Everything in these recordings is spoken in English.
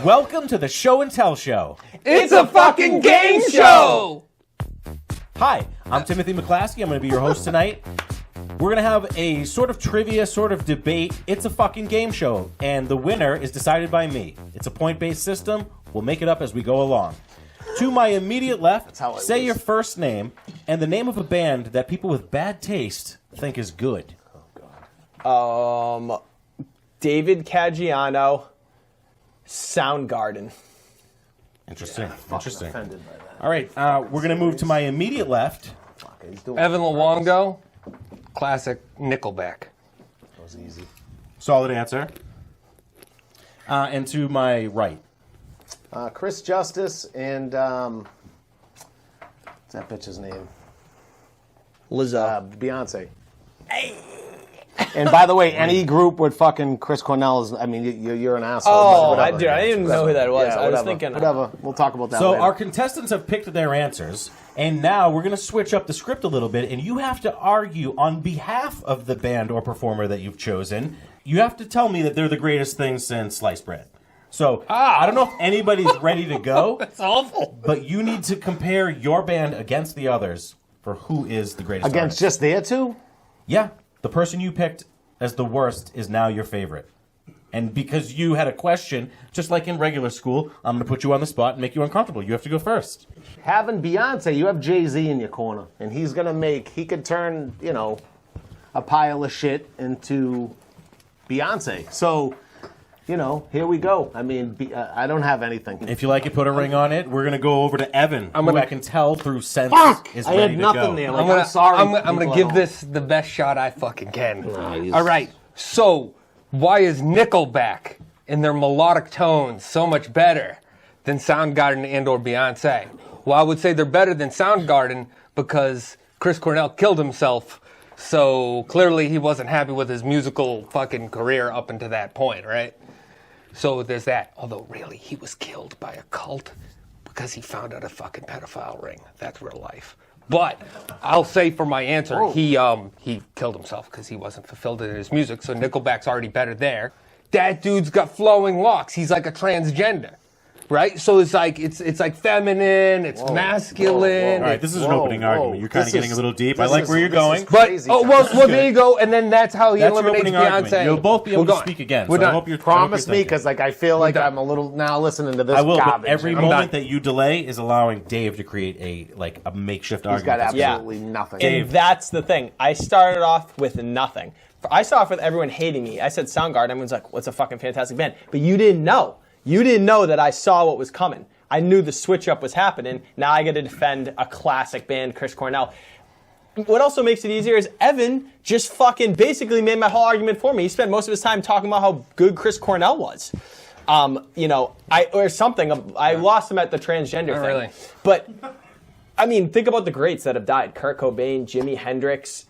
Welcome to the Show and Tell Show. It's a fucking game show! Hi, I'm Timothy MckLasky. I'm going to be your host tonight. We're going to have a sort of trivia, sort of debate. It's a fucking game show, and the winner is decided by me. It's a point-based system. We'll make it up as we go along. To my immediate left, say your first name and the name of a band that people with bad taste think is good. David Caggiano, Soundgarden. Interesting. Interesting. All right, we're going to move to my immediate left. Evan Luongo, classic Nickelback. That was easy. Solid answer. And to my right. Chris Justice and what's that bitch's name? Lizzo. Beyonce. And by the way, any group with fucking Chris Cornell is, I mean, you're an asshole. Oh, but I whatever. didn't even know who that was. Yeah, I was whatever. thinking... Whatever. We'll talk about that So later. our contestants have picked their answers, and now we're going to switch up the script a little bit, and you have to argue on behalf of the band or performer that you've chosen. You have to tell me that they're the greatest thing since sliced bread. So I don't know if anybody's ready to go. That's awful. But you need to compare your band against the others for who is the greatest Against artist. just their two? Yeah. The person you picked as the worst is now your favorite. And because you had a question, just like in regular school, I'm going to put you on the spot and make you uncomfortable. You have to go first. Having Beyonce, you have Jay-Z in your corner, and he could turn, a pile of shit into Beyonce. So, here we go. I mean, I don't have anything. If you like it, put a ring on it. We're going to go over to Evan, who I can tell through sense is I ready had nothing to go. there. Like, I'm sorry. I'm going to give this the best shot I fucking can. All right. So, why is Nickelback in their melodic tones so much better than Soundgarden and or Beyonce? Well, I would say they're better than Soundgarden because Chris Cornell killed himself. So clearly he wasn't happy with his musical fucking career up until that point, right? So there's that. Although really, he was killed by a cult because he found out a fucking pedophile ring. That's real life. But I'll say for my answer, he killed himself because he wasn't fulfilled in his music. So Nickelback's already better there. That dude's got flowing locks. He's like a transgender, right? So it's like feminine. It's masculine. All right, this is an opening argument. You're kind of getting a little deep. I like where you're going. But well, there you go. And then that's how he That's your eliminates opening argument. Beyonce. You'll both be able We're to done. speak again. We're So I done. hope you're Promise me, thinking. because I feel like I'm a little now listening to this I will, garbage. but every I'm moment done. that you delay is allowing Dave to create a makeshift He's got argument. absolutely nothing. And that's the thing. I started off with nothing. I started off with everyone hating me. I said Soundgarden. Everyone's like, what's a fucking fantastic band? But you didn't know. You didn't know that I saw what was coming. I knew the switch up was happening. Now I got to defend a classic band, Chris Cornell. What also makes it easier is Evan just fucking basically made my whole argument for me. He spent most of his time talking about how good Chris Cornell was. I lost him at the transgender thing. Really? But I mean, think about the greats that have died: Kurt Cobain, Jimi Hendrix.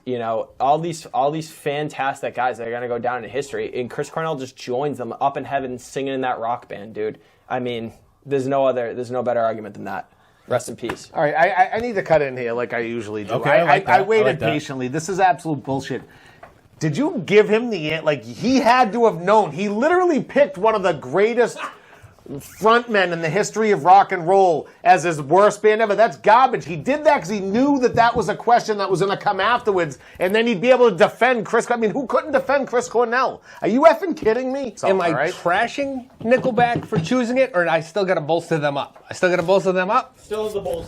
All these fantastic guys that are gonna go down in history. And Chris Cornell just joins them up in heaven, singing in that rock band, dude. I mean, there's no better argument than that. Rest in peace. All right, I need to cut in here like I usually do. Okay, I like that. I waited I like that. patiently. This is absolute bullshit. Did you give him he had to have known. He literally picked one of the greatest frontmen in the history of rock and roll as his worst band ever. That's garbage. He did that because he knew that was a question that was going to come afterwards, and then he'd be able to defend Chris. I mean, who couldn't defend Chris Cornell? Are you effing kidding me? Am I right? trashing Nickelback for choosing it, or I still got to bolster them up? Still in the bolster.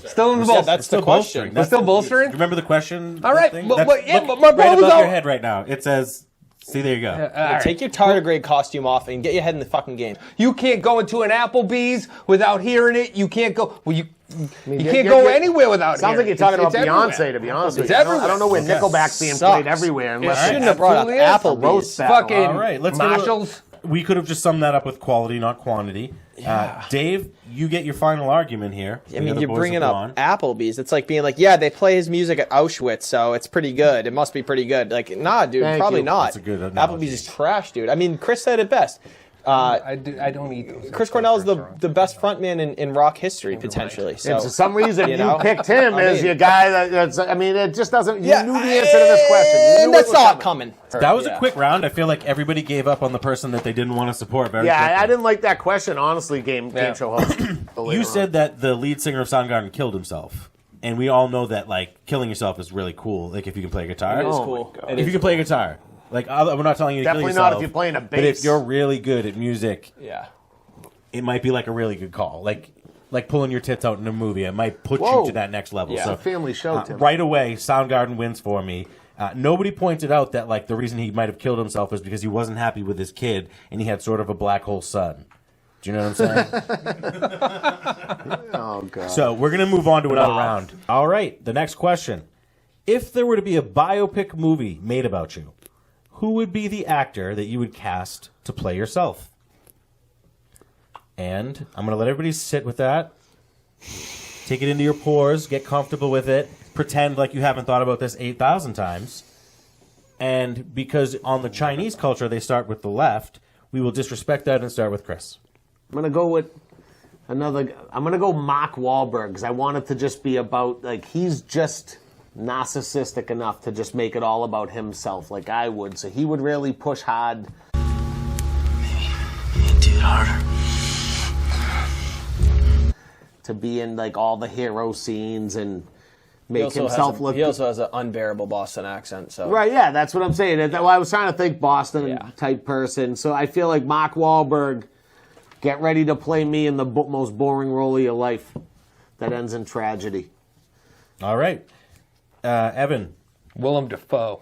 Still in the bolster. That's the question. We're still bolstering? Remember the question? All right, thing? but That's- my look brother's right above out. your head right now. It says, see, there you go. All right. Take your tardigrade costume off and get your head in the fucking game. You can't go into an Applebee's without hearing it. You can't go. Well, you can't you're- go you're- anywhere without Sounds like hearing you're it. talking about It's Beyonce, everywhere. to be honest It's with you. I everywhere. don't know where Nickelback's being Sucks. played everywhere. Unless Shouldn't have brought up absolutely is. Applebee's. roast battle. Fucking All right, let's Marshalls. We could have just summed that up with quality, not quantity. Dave, you get your final argument here. I mean, you're bringing up Applebee's. It's like being like, yeah, they play his music at Auschwitz, so it's pretty good. It must be pretty good. Like, nah, dude, Thank probably you. not. That's a good analogy. Applebee's is trash, dude. I mean, Chris said it best. I don't eat those. Chris Cornell is the best frontman in rock history, potentially. So, And for some reason, you, know? picked him as your guy. That's, I mean, it just doesn't. You Yeah, knew the answer to this question. You and knew that's not coming. That was a quick round. I feel like everybody gave up on the person that they didn't want to support very quickly. Yeah, I didn't like that question, honestly, game show host. You said that the lead singer of Soundgarden killed himself. And we all know that, like, killing yourself is really cool. Like, if you can play guitar. It is cool. If you can play guitar. Like, we're not telling you to Definitely kill yourself. not if you're playing a bass. But if you're really good at music, Yeah. it might be like a really good call. Like pulling your tits out in a movie. It might put Whoa. you to that next level. Yeah. So It's a family show, Tim. right away, Soundgarden wins for me. Nobody pointed out that, like, the reason he might have killed himself was because he wasn't happy with his kid and he had sort of a black hole son. Do you know what I'm saying? Oh, God. So we're going to move on to another round. All right, the next question. If there were to be a biopic movie made about you, who would be the actor that you would cast to play yourself? And I'm going to let everybody sit with that. Take it into your pores. Get comfortable with it. Pretend like you haven't thought about this 8,000 times. And because on the Chinese culture, they start with the left, we will disrespect that and start with Chris. I'm going to go with I'm going to go Mark Wahlberg because I want it to just be about, like, he's just narcissistic enough to just make it all about himself like I would. So he would really push hard. Maybe do it harder. To be in, like, all the hero scenes and He make also himself look... He also has an unbearable Boston accent. So Right, yeah, that's what I'm saying. I was trying to think Boston Yeah. type person. So I feel like Mark Wahlberg, get ready to play me in the most boring role of your life that ends in tragedy. All right. Evan. Willem Dafoe.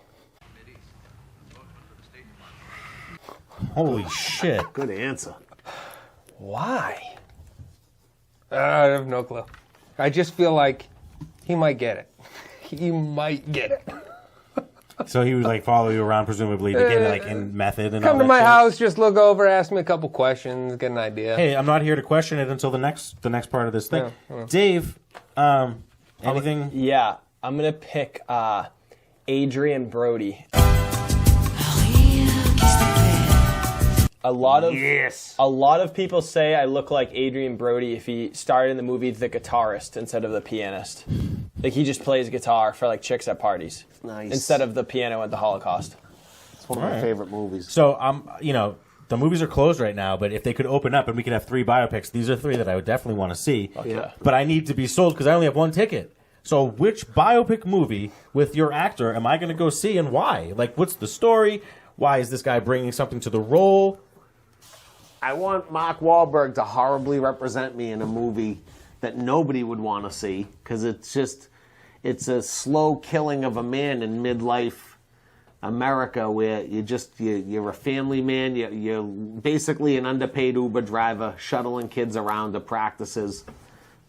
Holy shit. Good answer. why? I have no clue. I just feel like he might get it. He might get it. So he would, like, follow you around, presumably, to get, like, in method and all Come to that my shit? house, just look over, ask me a couple questions, get an idea. Hey, I'm not here to question it until the next part of this thing. Dave, anything? Yeah, I'm gonna pick Adrian Brody. A lot of people say I look like Adrian Brody if he starred in the movie The Guitarist instead of the pianist. Like, he just plays guitar for, like, chicks at parties. Nice. Instead of the piano at the Holocaust. It's one of my favorite movies. So, the movies are closed right now, but if they could open up and we could have 3 biopics, these are 3 that I would definitely want to see. Yeah. But I need to be sold because I only have 1 ticket. So which biopic movie with your actor am I going to go see and why? Like, what's the story? Why is this guy bringing something to the role? I want Mark Wahlberg to horribly represent me in a movie that nobody would want to see because it's a slow killing of a man in midlife America where you're a family man, you're basically an underpaid Uber driver shuttling kids around to practices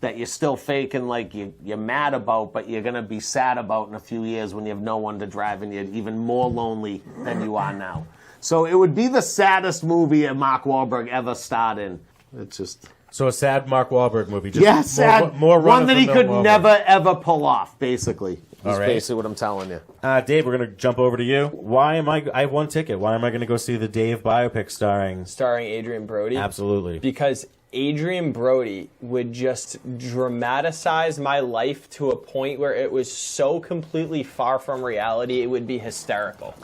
that you're still faking like you're mad about, but you're going to be sad about in a few years when you have no one to drive and you're even more lonely than you are now. So it would be the saddest movie that Mark Wahlberg ever starred in. It's just... So a sad Mark Wahlberg movie. Just sad. More one that he could Wahlberg. never, ever pull off, basically. That's All right. basically what I'm telling you. Dave, we're going to jump over to you. Why am I have 1 ticket. Why am I going to go see the Dave biopic starring Adrian Brody. Absolutely. Because Adrian Brody would just dramatize my life to a point where it was so completely far from reality, it would be hysterical.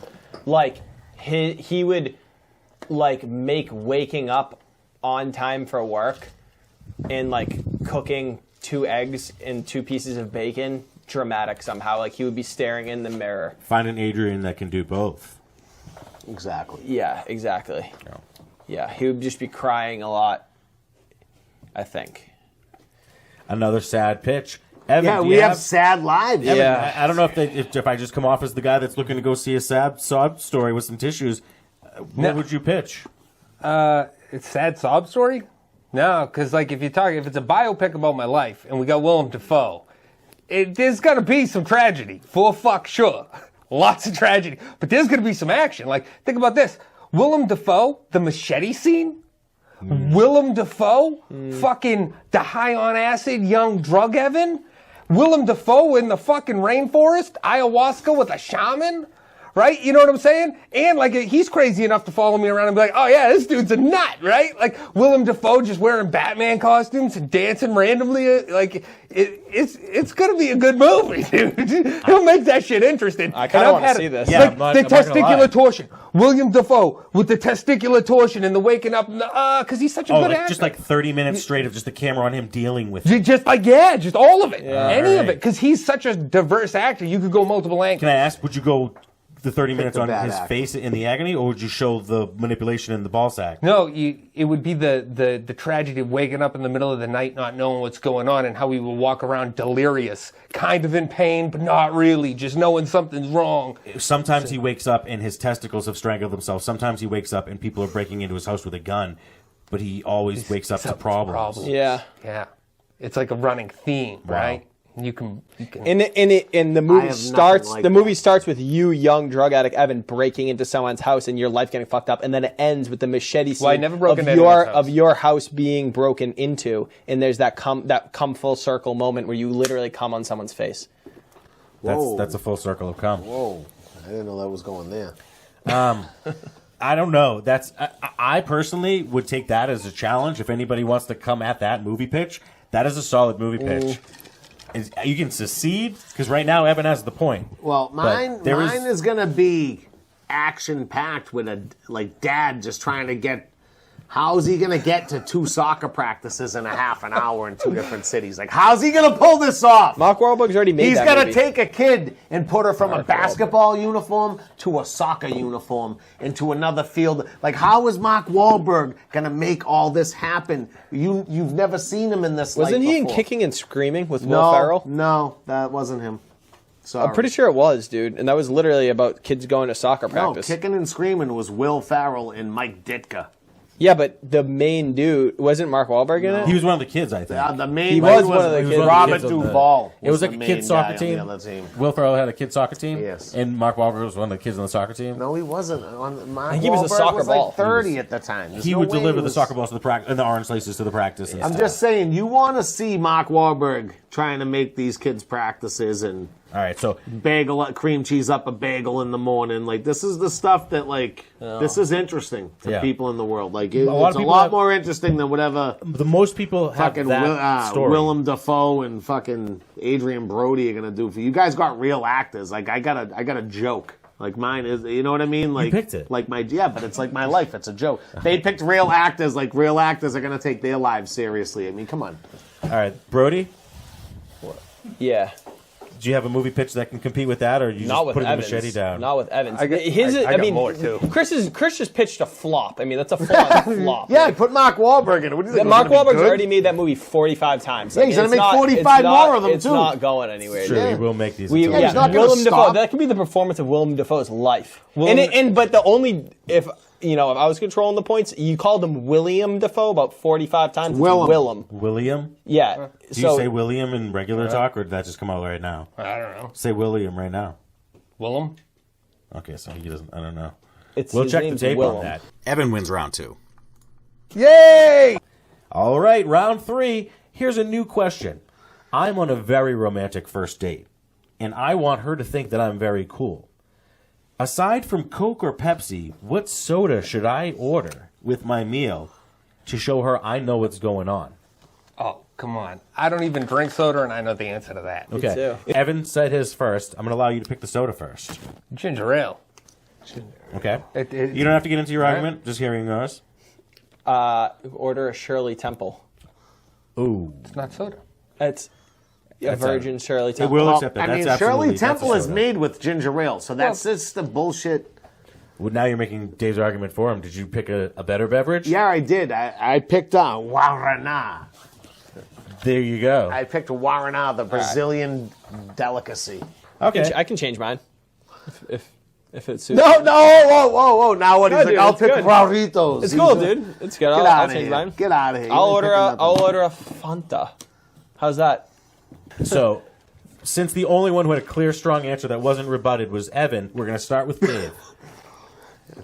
Like, he would, like, make waking up on time for work and, like, cooking 2 eggs and 2 pieces of bacon dramatic somehow. Like, he would be staring in the mirror. Find an Adrian that can do both. Exactly. Yeah, exactly. Yeah, he would just be crying a lot, I think. Another sad pitch. Evan, Yeah, do we you have sad lives. Evan, Yeah. I don't know if I just come off as the guy that's looking to go see a sad sob story with some tissues. What would you pitch? It's sad sob story? No, because like if it's a biopic about my life and we got Willem Dafoe, there's gonna be some tragedy, for fuck sure, lots of tragedy. But there's gonna be some action. Like think about this: Willem Dafoe, the machete scene. Willem Dafoe, fucking the high on acid young drug Evan. Willem Dafoe in the fucking rainforest, ayahuasca with a shaman. right? You know what I'm saying? And like he's crazy enough to follow me around and be like, oh yeah, this dude's a nut, right? Like Willem Dafoe just wearing Batman costumes and dancing randomly. Like it's gonna be a good movie, dude. He'll make that shit interesting. I kind of want to see this. Yeah, Like the testicular torsion. William Dafoe with the testicular torsion and the waking up, because he's such a good actor. Just like 30 minutes straight of just the camera on him dealing with it. Just like, just all of it. Any of right. it. Because he's such a diverse actor. You could go multiple angles. Can I ask, would you go the 30 minutes the on bad his actor. face in the agony, or would you show the manipulation in the ball sack? No, it would be the tragedy of waking up in the middle of the night not knowing what's going on and how he would walk around delirious, kind of in pain, but not really, just knowing something's wrong. Sometimes he wakes up and his testicles have strangled themselves. Sometimes he wakes up and people are breaking into his house with a gun, but he always wakes up to problems. Yeah. Yeah. It's like a running theme, right? You can And the I movie have starts. nothing like the that. movie starts with you, young drug addict Evan, breaking into someone's house and your life getting fucked up, and then it ends with the machete scene Well, I never broke of into anyone's house. of your house being broken into, and there's that come full circle moment where you literally come on someone's face. Whoa. That's a full circle of cum. Whoa. I didn't know that was going there. I don't know. I personally would take that as a challenge. If anybody wants to come at that movie pitch, that is a solid movie pitch. You can secede, because right now Evan has the point. Well, mine there is- is going to be action-packed with a dad just trying to get... How's he going to get to 2 soccer practices in a half an hour in 2 different cities? Like, how's he going to pull this off? Mark Wahlberg's already made He's that going to movie. take a kid and put her from a basketball uniform to a soccer uniform into another field. Like, how is Mark Wahlberg going to make all this happen? You've never seen him in this light Wasn't he in before. Kicking and Screaming with Will Ferrell? No, that wasn't him. Sorry. I'm pretty sure it was, dude. And that was literally about kids going to soccer No, practice. Kicking and Screaming was Will Ferrell and Mike Ditka. Yeah, but the main dude wasn't Mark Wahlberg in it. He was one of the kids, I think. The main He guy was one of the He was kids. one of the Robert kids on the- Duvall. It was like the a main kid's guy soccer on team. the other team. Will Ferrell had a kid's soccer team. Yes. And Mark Wahlberg was one of the kids on the soccer team. No, he wasn't. Mark think he was a Wahlberg soccer was ball. like 30 at the time. There's He no would way deliver he the was- soccer balls to the practice and the orange laces to the practice. And I'm stuff. just saying, you want to see Mark Wahlberg trying to make these kids practices and All right, so bagel, cream cheese up a bagel in the morning. Like, this is the stuff that, like, this is interesting to Yeah. people in the world. Like, lot of it's a people lot have- more interesting than whatever the most people have fucking that story. Willem Dafoe and fucking Adrian Brody are gonna do for you. You guys got real actors. Like, I got a joke. Like, mine is, you know what I mean? Like, picked it. Like but it's like my life. It's a joke. They picked real actors. Like, real actors are gonna take their lives seriously. I mean, come on. All right, Brody, Yeah. do you have a movie pitch that can compete with that, or you Not just with put Evans. the machete down? Not with Evans. I got more, too. Chris just pitched a flop. I mean, that's a full-on flop. Yeah, put Mark Wahlberg in it. What do you think? Mark It was gonna be Wahlberg's good? already made that movie 45 times. Yeah, he's gonna it's make not- 45 it's not- more of them, It's too. not going anywhere. Sure, dude. he will make these. We, until yeah, he's not gonna Willem Dafoe. stop. That could be the performance of Willem Dafoe's life. Willem- But the only if I was controlling the points, you called him William Dafoe about 45 times. It's Willem. Willem. William? Yeah. Do you say William in regular talk, or did that just come out right now? I don't know. Say William right now. Willem? Okay, so he doesn't. I don't know. It's, We'll his check the name's tape Willem. on that. Evan wins round 2. Yay! All right, round 3. Here's a new question. I'm on a very romantic first date, and I want her to think that I'm very cool. Aside from Coke or Pepsi, what soda should I order with my meal to show her I know what's going on? Oh, come on. I don't even drink soda, and I know the answer to that. Okay. too. Evan said his first. I'm going to allow you to pick the soda first. Ginger ale. Okay? It- You don't have to get into your argument, just hearing yours. Order a Shirley Temple. Ooh. It's not soda. It's a That's virgin Shirley It Temple. will Well, accept that. I That's mean, absolutely, Shirley Temple that's a is soda. made with ginger ale, so that's just the bullshit. Well, now you're making Dave's argument for him. Did you pick a better beverage? Yeah, I did. I picked Guaraná. There you go. I picked Guaraná, the Brazilian delicacy. Okay. I can change mine if it suits. No, you. no, whoa. Now what? He's No, like, dude, I'll it's pick good. Raritos. It's He's cool, like, dude. It's good. Get I'll out of change here. mine. Get out of here. I'll You ain't order picking nothing. a Fanta. How's that? So, since the only one who had a clear, strong answer that wasn't rebutted was Evan, we're going to start with Dave.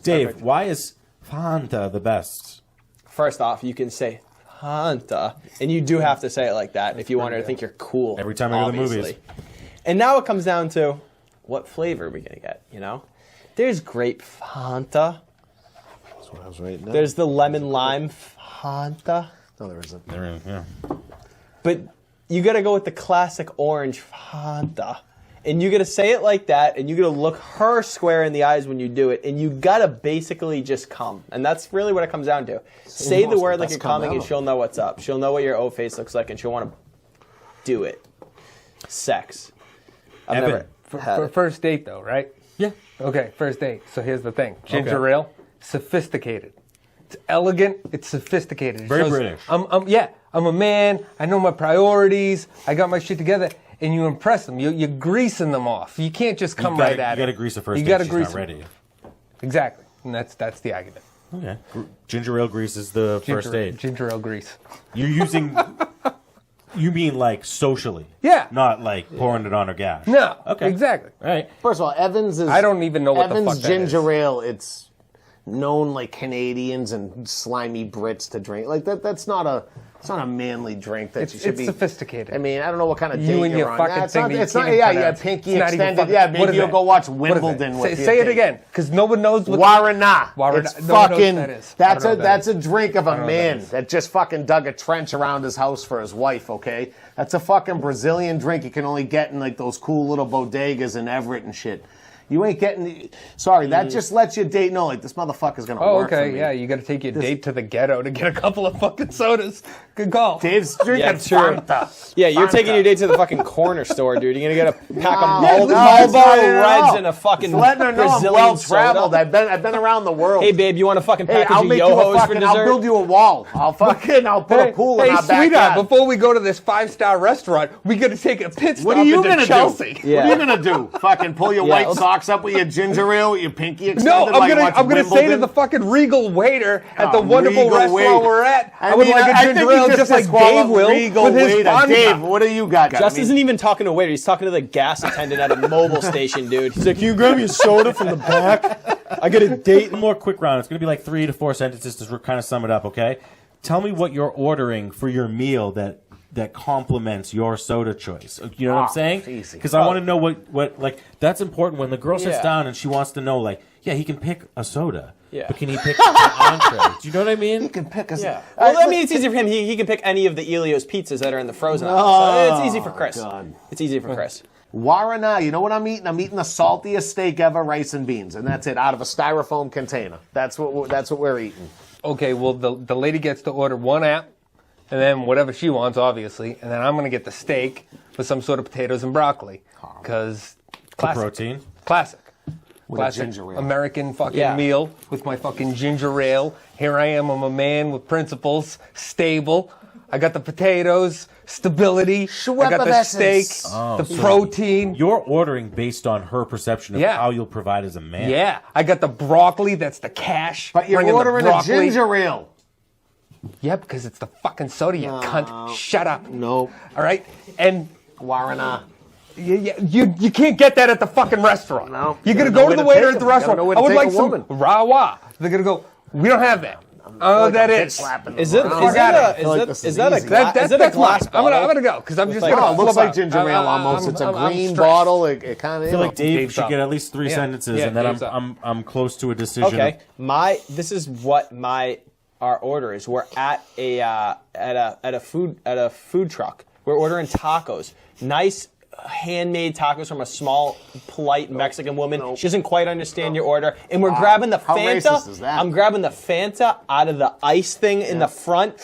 Dave, why is Fanta the best? First off, you can say Fanta, and you do have to say it like that if you want her to think you're cool. Every time I go to the obviously. movies. And now it comes down to what flavor are we gonna get? You know, There's grape Fanta. That's what I was writing down. There's the lemon lime Fanta. No, there isn't. There is, yeah. But you got to go with the classic orange Fanta. And you got to say it like that, and you got to look her square in the eyes when you do it, and you got to basically just come. And that's really what it comes down to. Say the word like you're coming, and she'll know what's up. She'll know what your O face looks like, and she'll want to do it. Sex. I've Evan, never had For it. first date, though, right? Yeah. Okay, first date. So here's the thing. Ginger Okay. ale, sophisticated. It's elegant. It's sophisticated. It Very shows British. I'm a man. I know my priorities. I got my shit together. And you impress them. You're greasing them off. You can't just come right at it. You got to grease the first You date. gotta She's grease not them. ready. Exactly. And that's the argument. Okay. Ginger ale grease is the first date. Ginger ale grease. You're using... You mean like socially? Yeah. Not like pouring it on her gash? No. Okay. Exactly. All right. First of all, Evans is. I don't even know what the Evans fuck that is. ginger ale. It's known like Canadians and slimy Brits to drink. Like that. That's not a. It's not a manly drink that you should It's be. sophisticated. I mean, I don't know what kind of You date and you're your on. fucking It's thing not. that you It's not. can't Yeah, pronounce. pinky It's not even extended. fucking- Yeah, what maybe is you'll that? go watch What is that? Wimbledon with your Say it date. again, because no one knows what. Warana. Warana- It's no one knows fucking. what that is. I That's don't know a what that that's a drink of a know what that man is. that just fucking dug a trench around his house for his wife. Okay, that's a fucking Brazilian drink you can only get in like those cool little bodegas in Everett and shit. You ain't getting. Sorry, that just lets your date know like this motherfucker's gonna Oh, work for okay, me. yeah. You got to take your date to the ghetto to get a couple of fucking sodas. Good call. Dave's drinking Yeah, true. Fanta. Yeah, you're taking Fanta. your date to the fucking corner store, dude. You're gonna get a pack of No, Marlboro it's not even at Reds all. and a fucking It's letting her know I'm Brazilian well traveled. soda. I've been around the world. Hey, babe, you want a fucking Hey, package I'll of make you a Yo-Hos for fucking. dessert? I'll build you a wall. I'll put a pool in Hey, our sweetheart, backyard. before we go to this 5-star restaurant, we got to take a pit stop What are you into gonna Chelsea. do? What are you gonna do? Fucking pull your Yeah, white let's- socks up with your ginger ale, with your pinky extended? No, like you watch I'm gonna say to Wimbledon? the fucking Regal waiter at the Oh, wonderful Regal restaurant waiter. we're at, I, I would mean, like a I ginger think ale you just like Dave will Regal with his waiter. Fanta. Dave, what do you got? Just isn't even talking to a waiter. He's talking to the gas attendant at a mobile station, dude. He's like, "Can you grab me a soda from the back? I got a date." One more quick round. It's going to be like 3 to 4 sentences to kind of sum it up, okay? Tell me what you're ordering for your meal that complements your soda choice. You know what I'm saying? easy. Because I want to know what like that's important when the girl sits Yeah. down and she wants to know like, yeah, he can pick a soda. Yeah. But can he pick an entree? Do you know what I mean? You can pick us. Yeah. Well, I mean, it's easy for him. He can pick any of the Elio's pizzas that are in the frozen aisle. So it's easy for Chris. God. It's easy for Chris. Warana, you know what I'm eating? I'm eating the saltiest steak ever, rice and beans, and that's it, out of a styrofoam container. That's what we're eating. Okay, well, the lady gets to order one app, and then whatever she wants, obviously, and then I'm going to get the steak with some sort of potatoes and broccoli. Because classic. Protein. Classic. With Classic a ginger ale. American fucking Yeah. meal with my fucking ginger ale. Here I am, I'm a man with principles, stable. I got the potatoes, stability. I got the steak, the protein. You're ordering based on her perception of Yeah. how you'll provide as a man. Yeah, I got the broccoli. That's the cash. But you're Bring in the ordering a broccoli. ginger ale. Yeah, because it's the fucking soda, you cunt. Shut up. Nope. All right, and Warana. you can't get that at the fucking restaurant. No. You're gonna Gotta go know to the where to waiter take at the 'em. restaurant. Gotta know where I to would take like a some woman. rawa. They're gonna go. We don't have that. That is. Is it? I feel like this Is that a easy. glass? Is it a That's glass mine. I'm bottle? gonna go because I'm just like- gonna. Oh, it looks flip like out. ginger ale almost. It's a I'm green stressed. bottle. It kind of. I feel like Dave Dave's should up. get at least 3 Yeah. sentences, Yeah, and then Dave's up. I'm close to a decision. Okay, this is what our order is. We're at a food truck. We're ordering tacos. Nice handmade tacos from a small, polite Mexican woman. She doesn't quite understand your order, and we're grabbing the How Fanta. racist is that? I'm grabbing the Fanta out of the ice thing in the front.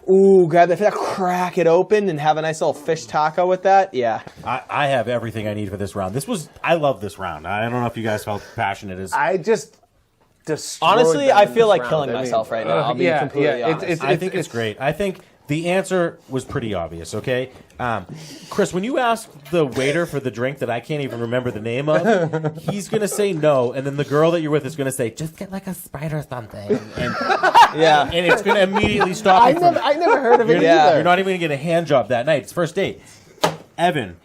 Ooh, grab the Fanta, crack it open, and have a nice little fish taco with that. Yeah. I have everything I need for this round. I love this round. I don't know if you guys felt passionate as. I just destroyed Honestly, them I in feel this like round. killing I mean, myself right now. I'll be yeah, completely yeah, honest. I think it's great. I think the answer was pretty obvious, okay? Chris, when you ask the waiter for the drink that I can't even remember the name of, he's going to say no, and then the girl that you're with is going to say, just get like a Sprite or something. And Yeah. and it's going to immediately stop you from... I never heard of it Yeah. either. You're not even going to get a hand job that night. It's first date. Evan,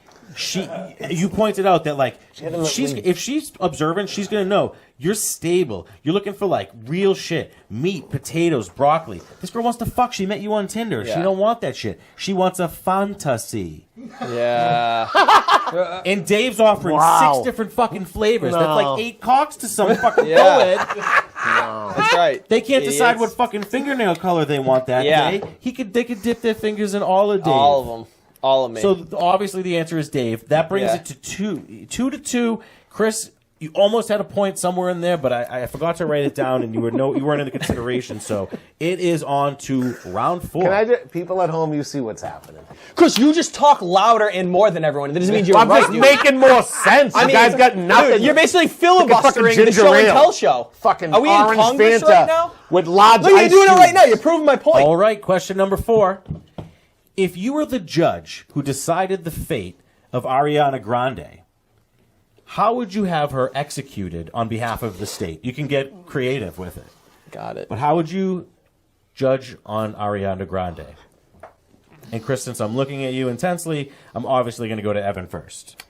you pointed out that, like, if she's observant, she's going to know You're stable. You're looking for like real shit. Meat, potatoes, broccoli. This girl wants to fuck. She met you on Tinder. Yeah. She don't want that shit. She wants a fantasy. Yeah. And Dave's offering Wow. 6 different fucking flavors. No. That's like 8 cocks to some fucking Yeah. co-ed. That's right. They can't decide what Idiots. fucking fingernail color they want that Yeah. day. They could dip their fingers in all of Dave. All of them. All of me. So obviously the answer is Dave. That brings Yeah. it to 2-2. Chris, you almost had a point somewhere in there, but I forgot to write it down, and you weren't in the consideration. So it is on to round 4. Can I just, people at home, you see what's happening. Chris, you just talk louder and more than everyone. That doesn't mean you're I'm right. just dude. making more sense. You guys got nothing. Dude, you're basically filibustering fucking the ginger show and ale. tell show. Fucking Are we in orange Congress Fanta right now? with large Look, you're ice doing it right cubes. now. You're proving my point. All right, question number 4. If you were the judge who decided the fate of Ariana Grande, how would you have her executed on behalf of the state? You can get creative with it. Got it. But how would you judge on Ariana Grande? And Chris, since I'm looking at you intensely, I'm obviously going to go to Evan first.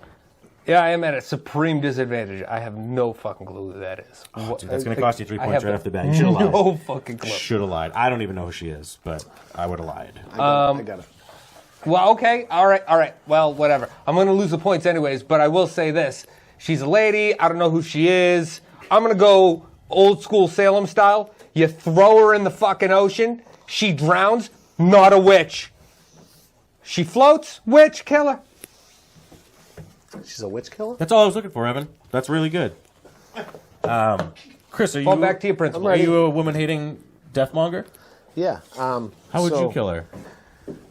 Yeah, I am at a supreme disadvantage. I have no fucking clue who that is. Dude, that's going to cost you 3 I points have right off the bat. You should have lied. no fucking clue. Should have lied. I don't even know who she is, but I would have lied. I got it. Well, okay, all right. Well, whatever. I'm going to lose the points anyways, but I will say this. She's a lady. I don't know who she is. I'm going to go old school Salem style. You throw her in the fucking ocean. She drowns. Not a witch. She floats. Witch, killer. She's a witch killer? That's all I was looking for, Evan. That's really good. Chris, are Fall you back to your principle. Are you a woman-hating deathmonger? Yeah. How would you kill her?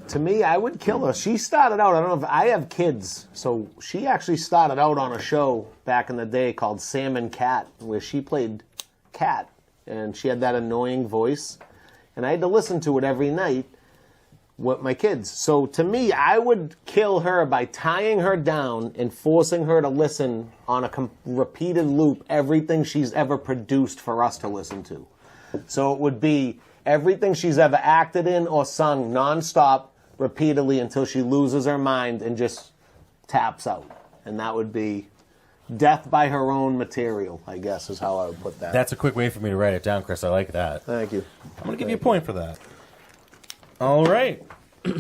To me, I would kill her. She started out, I don't know if I have kids, so she actually started out on a show back in the day called Sam and Cat, where she played Cat, and she had that annoying voice, and I had to listen to it every night with my kids. So to me, I would kill her by tying her down and forcing her to listen on a repeated loop everything she's ever produced for us to listen to. So it would be everything she's ever acted in or sung nonstop, repeatedly until she loses her mind and just taps out. And that would be death by her own material, I guess, is how I would put that. That's a quick way for me to write it down, Chris. I like that. Thank you. I'm going to give you a point for that. All right.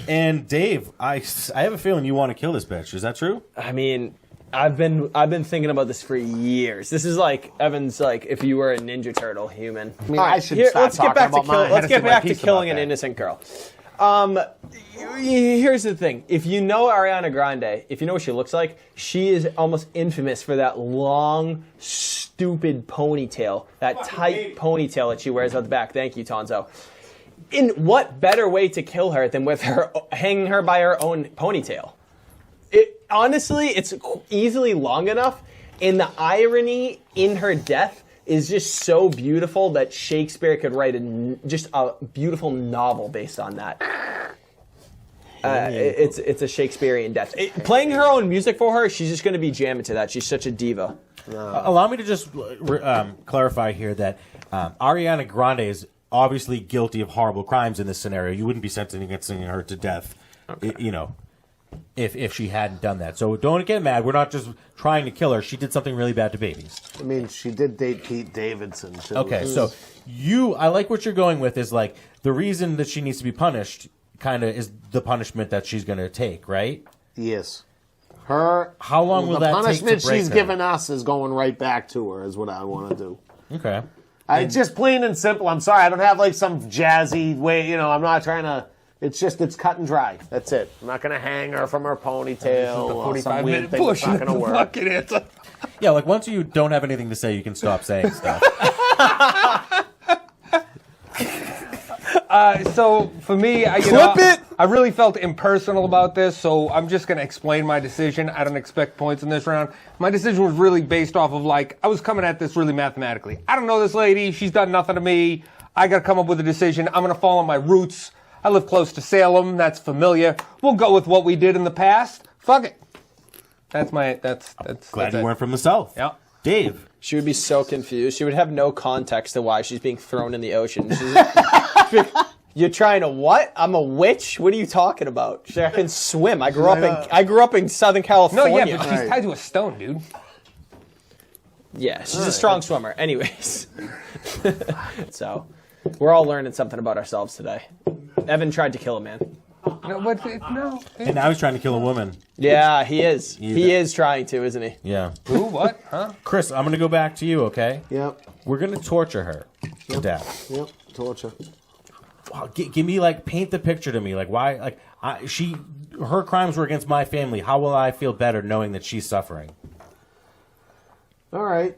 And Dave, I have a feeling you want to kill this bitch. Is that true? I mean, I've been thinking about this for years. This is like Evan's like if you were a Ninja Turtle human. I mean, I should start let's get talking back to about mine. let's get back to Piece killing about an that. innocent girl. Here's the thing. If you know Ariana Grande, if you know what she looks like, she is almost infamous for that long, stupid ponytail, that tight ponytail that she wears out the back. Thank you, Tonzo. In what better way to kill her than with her hanging her by her own ponytail? Honestly, it's easily long enough, and the irony in her death is just so beautiful that Shakespeare could write just a beautiful novel based on that. It's a Shakespearean death. Playing her own music for her, she's just going to be jamming to that. She's such a diva. Allow me to just clarify here that Ariana Grande is obviously guilty of horrible crimes in this scenario. You wouldn't be sentencing her to death, if she hadn't done that. So don't get mad. We're not just trying to kill her. She did something really bad to babies. I mean, she did date Pete Davidson, too. Okay, so I like what you're going with is like the reason that she needs to be punished kind of is the punishment that she's going to take, right? Yes. How long will that take to The punishment break she's her? given us is going right back to her, is what I want to do. Okay. Just plain and simple. I'm sorry, I don't have like some jazzy way, I'm not trying to... It's cut and dry. That's it. I'm not going to hang her from her ponytail or some weird 45-minute thing that's push. not going to work. Fucking answer. Yeah, like once you don't have anything to say, you can stop saying stuff. So for me, I really felt impersonal about this, so I'm just going to explain my decision. I don't expect points in this round. My decision was really based off of I was coming at this really mathematically. I don't know this lady. She's done nothing to me. I got to come up with a decision. I'm going to follow my roots. I live close to Salem. That's familiar. We'll go with what we did in the past. Fuck it. That's Glad that's you it. weren't from the South. Yeah. Dave. She would be so confused. She would have no context to why she's being thrown in the ocean. She'd be, you're trying to what? I'm a witch? What are you talking about? She's like, I can swim. I grew up in Southern No, California. yeah, but she's tied to a stone, dude. Yeah, she's a strong swimmer. Anyways. So, we're all learning something about ourselves today. Evan tried to kill a man. No. And now he's trying to kill a woman. Yeah, he is. He is trying to, isn't he? Yeah. Who? What? Huh? Chris, I'm going to go back to you, okay? Yep. We're going to torture her to death. Yep. Torture. Give me, like, paint the picture to me. Like, why? Like, her crimes were against my family. How will I feel better knowing that she's suffering? All right.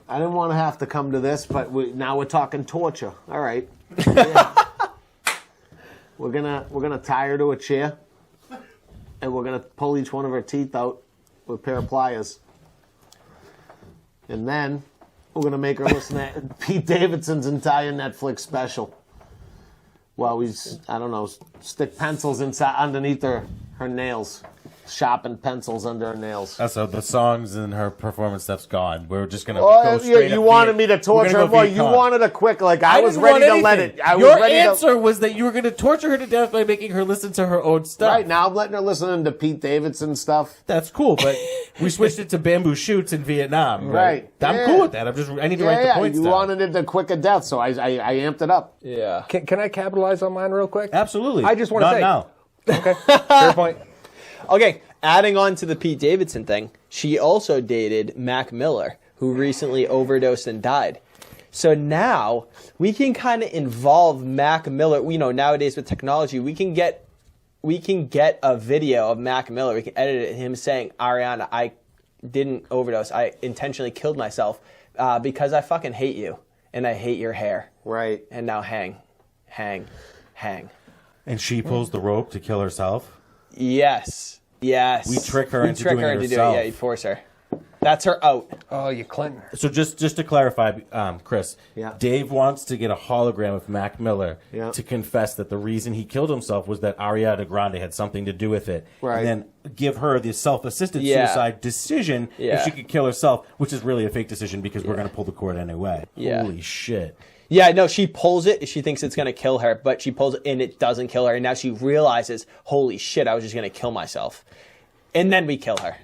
I didn't want to have to come to this, but now we're talking torture. All right. Yeah. We're gonna tie her to a chair, and we're gonna pull each one of her teeth out with a pair of pliers, and then we're gonna make her listen to Pete Davidson's entire Netflix special. While we, I don't know, stick pencils inside underneath her nails. Sharpened pencils under her nails. So the songs and her performance stuff's gone. We're just gonna Oh, go yeah, straight. you wanted me to torture her. Well, you wanted a quick. Like I was ready to let it. Your answer was that you were going to torture her to death by making her listen to her own stuff. Right now, I'm letting her listen to Pete Davidson stuff. That's cool, but we switched it to bamboo shoots in Vietnam. Right. I'm cool with that. I need to write the points You down. wanted it to quicker death, so I amped it up. Yeah. Can I capitalize on mine real quick? Absolutely. I just want to say. Not now. Okay. Fair point. Okay, adding on to the Pete Davidson thing, she also dated Mac Miller, who recently overdosed and died. So now we can kind of involve Mac Miller. You know, nowadays with technology, we can get a video of Mac Miller. We can edit it, him saying, "Ariana, I didn't overdose. I intentionally killed myself because I fucking hate you and I hate your hair." Right. And now hang. And she pulls the rope to kill herself. Yes. We trick her into doing it herself. Yeah, you force her. That's her out. Oh, you Clinton. So just to clarify, Chris, Yeah. Dave wants to get a hologram of Mac Miller to confess that the reason he killed himself was that Ariana Grande had something to do with it. Right. And then give her the self-assisted Yeah. suicide decision if she could kill herself, which is really a fake decision because we're going to pull the cord anyway. Yeah. Holy shit. Yeah, no, she pulls it. She thinks it's going to kill her, but she pulls it and it doesn't kill her. And now she realizes, holy shit, I was just going to kill myself. And then we kill her.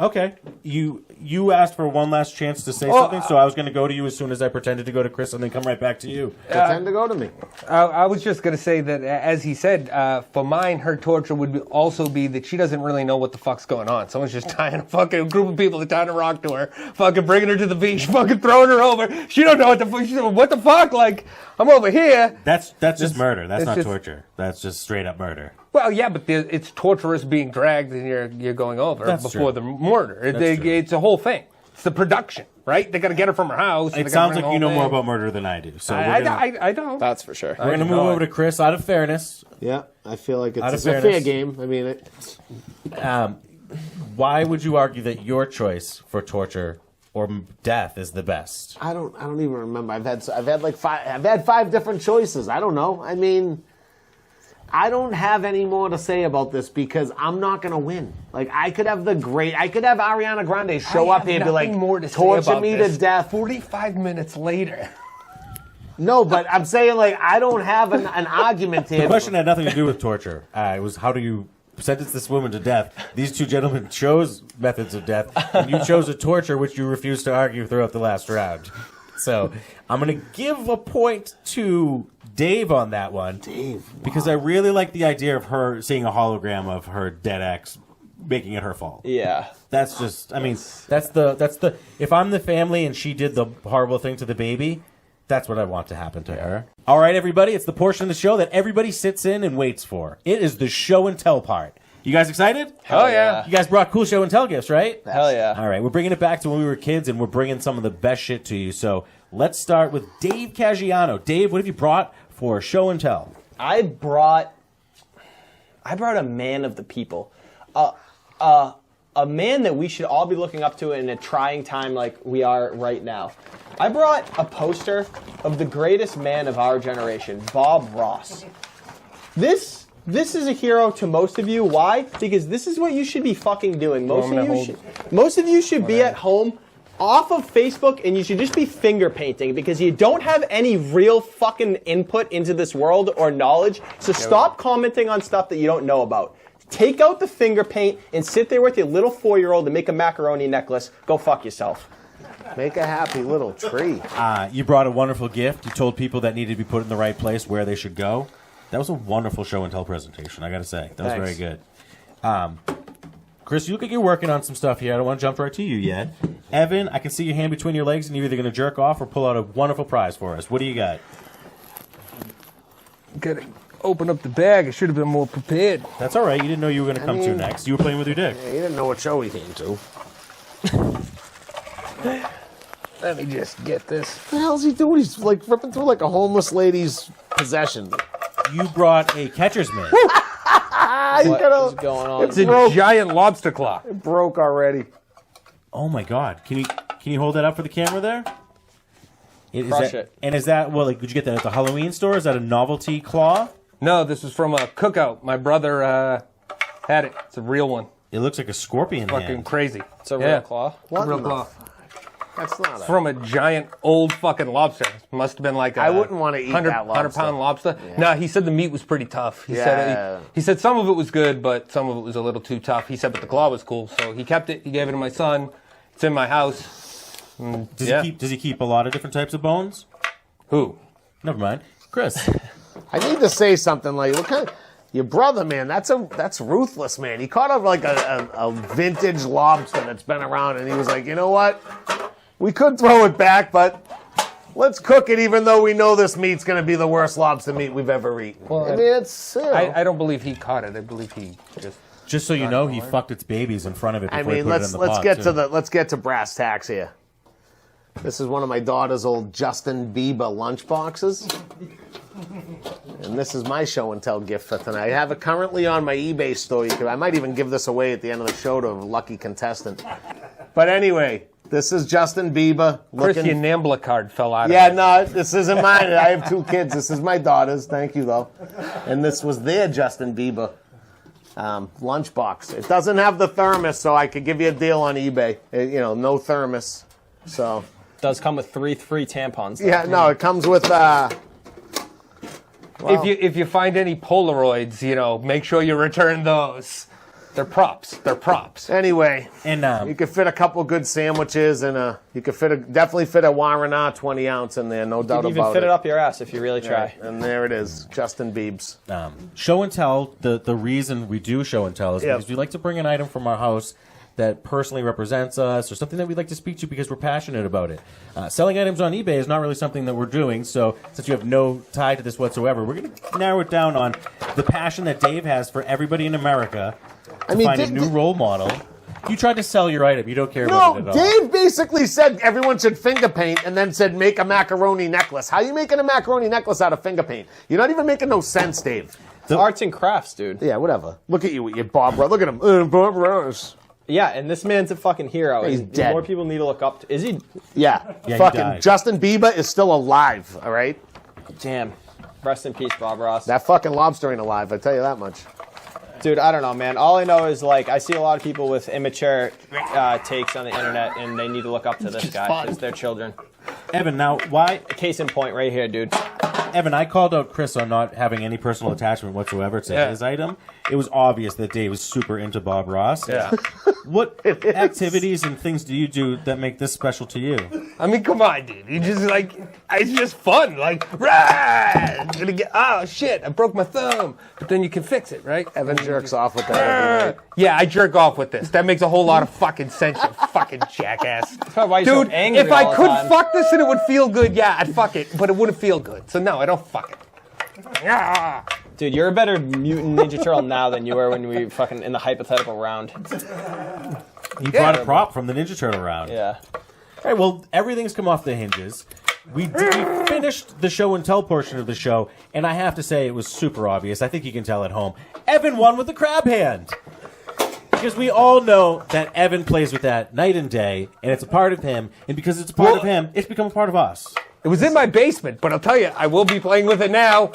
Okay. You asked for one last chance to say something, so I was going to go to you as soon as I pretended to go to Chris and then come right back to you. Pretend to go to me. I was just going to say that, as he said, for mine, her torture would also be that she doesn't really know what the fuck's going on. Someone's just tying a fucking group of people, tying a rock to her, fucking bringing her to the beach, fucking throwing her over. She don't know what the fuck. She's like, what the fuck? Like, I'm over here. That's just murder. That's not just torture. That's just straight up murder. Well, yeah, but it's torturous being dragged and you're going over That's before true. the murder. That's true. It's a whole thing. It's the production, right? They got to get her from her house. It sounds like you know more about murder than I do. So I don't. That's for sure. we're going to move over to Chris out of fairness. Yeah, I feel like Out of it's a fair fairness. game. I mean, Why would you argue that your choice for torture or death is the best? I don't even remember. I've had 5 different choices. I don't know. I mean, I don't have any more to say about this because I'm not going to win. Like, I could have Ariana Grande show up here and be like, torture me to death. 45 minutes later. No, but I'm saying, like, I don't have an argument here. The question had nothing to do with torture. It was how do you sentence this woman to death? These two gentlemen chose methods of death, and you chose a torture which you refused to argue throughout the last round. So I'm going to give a point to Dave on that one. Dave, because I really like the idea of her seeing a hologram of her dead ex, making it her fault. Yeah. That's just, I mean, that's the, if I'm the family and she did the horrible thing to the baby, that's what I want to happen to her. All right, everybody, it's the portion of the show that everybody sits in and waits for. It is the show and tell part. You guys excited? Oh, yeah. You guys brought cool show and tell gifts, right? Hell yeah. All right, we're bringing it back to when we were kids, and we're bringing some of the best shit to you. So let's start with Dave Caggiano. Dave, what have you brought for show and tell? I brought a man of the people. A man that we should all be looking up to in a trying time like we are right now. I brought a poster of the greatest man of our generation, Bob Ross. This is a hero to most of you. Why? Because this is what you should be fucking doing. Most of you should be at home off of Facebook and you should just be finger painting because you don't have any real fucking input into this world or knowledge. So stop commenting on stuff that you don't know about. take out the finger paint and sit there with your little 4-year-old and make a macaroni necklace. Go fuck yourself. Make a happy little tree. You brought a wonderful gift. You told people that needed to be put in the right place where they should go. That was a wonderful show and tell presentation, I got to say. That was very good. Chris, you look like you're working on some stuff here. I don't want to jump right to you yet. Evan, I can see your hand between your legs, and you're either going to jerk off or pull out a wonderful prize for us. What do you got? Gotta open up the bag. I should have been more prepared. That's all right. You didn't know you were going to come to next. You were playing with your dick. Yeah, you didn't know what show he came to. Let me just get this. What the hell's he doing? He's like ripping through like a homeless lady's possession. You brought a catcher's mitt. What is going on? It's a giant lobster claw. It broke already. Oh my God! Can you hold that up for the camera there? Crush it. And is that did you get that at the Halloween store? Is that a novelty claw? No, this is from a cookout. My brother had it. It's a real one. It looks like a scorpion Fucking hand. crazy. It's a real claw. What Real in the claw. That's not From a giant old fucking lobster. Must have been like a I wouldn't want to eat that lobster. 100-pound lobster. Yeah. No, he said the meat was pretty tough. He said some of it was good, but some of it was a little too tough. He said, but the claw was cool, so he kept it. He gave it to my son. It's in my house. Does he keep a lot of different types of bones? Who? Never mind, Chris. I need to say something like, what kind of, your brother, man, that's ruthless, man. He caught up like a vintage lobster that's been around, and he was like, you know what? We could throw it back, but let's cook it, even though we know this meat's going to be the worst lobster meat we've ever eaten. Well, I mean, it's. I don't believe he caught it. I believe he Just so you know, he fucked its babies in front of it before he put it in the pot. Let's get to brass tacks here. This is one of my daughter's old Justin Bieber lunch boxes. And this is my show and tell gift for tonight. I have it currently on my eBay store. I might even give this away at the end of the show to a lucky contestant. But anyway, this is Justin Bieber. Chris, your NAMBLA card fell out Yeah, of it. no, this isn't mine. I have 2 kids. This is my daughter's. Thank you, though. And this was their Justin Bieber lunchbox. It doesn't have the thermos, so I could give you a deal on eBay. No thermos. So. Does come with 3 free tampons. Though. Yeah, no, it comes with. If you find any Polaroids, make sure you return those. They're props. They're props. Anyway, And you could fit a couple good sandwiches, and you could definitely fit a Warrenar 20 ounce in there, no doubt You can about even fit it. it up your ass if you really try. And there it is, Justin Biebs. show and tell. The reason we do show and tell is Yep. because we like to bring an item from our house that personally represents us or something that we'd like to speak to because we're passionate about it. Selling items on eBay is not really something that we're doing, so since you have no tie to this whatsoever, we're going to narrow it down on the passion that Dave has for everybody in America to find a new role model. You tried to sell your item. You don't care about it at all. Dave basically said everyone should finger paint and then said make a macaroni necklace. How are you making a macaroni necklace out of finger paint? You're not even making no sense, Dave. The arts and crafts, dude. Yeah, whatever. Look at you with your Bob Ross. Look at him. Bob Ross. Yeah, and this man's a fucking hero. He's and dead. More people need to look up to. Is he? Yeah, he fucking died. Justin Bieber is still alive, all right? Damn. Rest in peace, Bob Ross. That fucking lobster ain't alive, I tell you that much. Dude, I don't know, man. All I know is, I see a lot of people with immature takes on the internet, and they need to look up to this guy because they're children. Evan, now, why? Case in point right here, dude. Evan, I called out Chris on not having any personal attachment whatsoever to his item. It was obvious that Dave was super into Bob Ross. Yeah. What activities and things do you do that make this special to you? I mean, come on, dude. You just it's just fun. Rah! Gonna get, oh shit, I broke my thumb. But then you can fix it, right? Evan jerks off with that every night. Yeah, I jerk off with this. That makes a whole lot of fucking sense, you fucking jackass. Probably why you're so Dude, angry if I all the could time. fuck this and it would feel good, yeah, I'd fuck it. But it wouldn't feel good. So no, I don't fuck it. Ah. Dude, you're a better mutant Ninja Turtle now than you were when we fucking in the hypothetical round. You brought a prop from the Ninja Turtle round. Yeah. All right, well, everything's come off the hinges. We finished the show and tell portion of the show, and I have to say it was super obvious. I think you can tell at home. Evan won with the crab hand. Because we all know that Evan plays with that night and day, and it's a part of him, and because it's a part of him, it's become a part of us. It was in my basement, but I'll tell you, I will be playing with it now.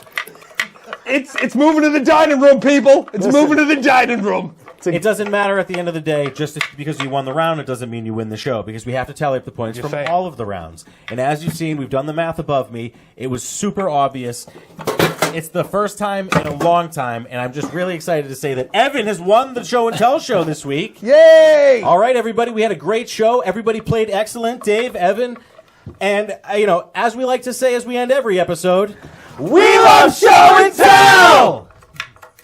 It's moving to the dining room, people. It's moving to the dining room. It doesn't matter at the end of the day, just because you won the round, it doesn't mean you win the show, because we have to tally up the points from all of the rounds. And as you've seen, we've done the math above me. It was super obvious. It's the first time in a long time, and I'm just really excited to say that Evan has won the show and tell show this week. Yay! All right, everybody, we had a great show. Everybody played excellent. Dave, Evan, and, as we like to say as we end every episode, we love show and tell!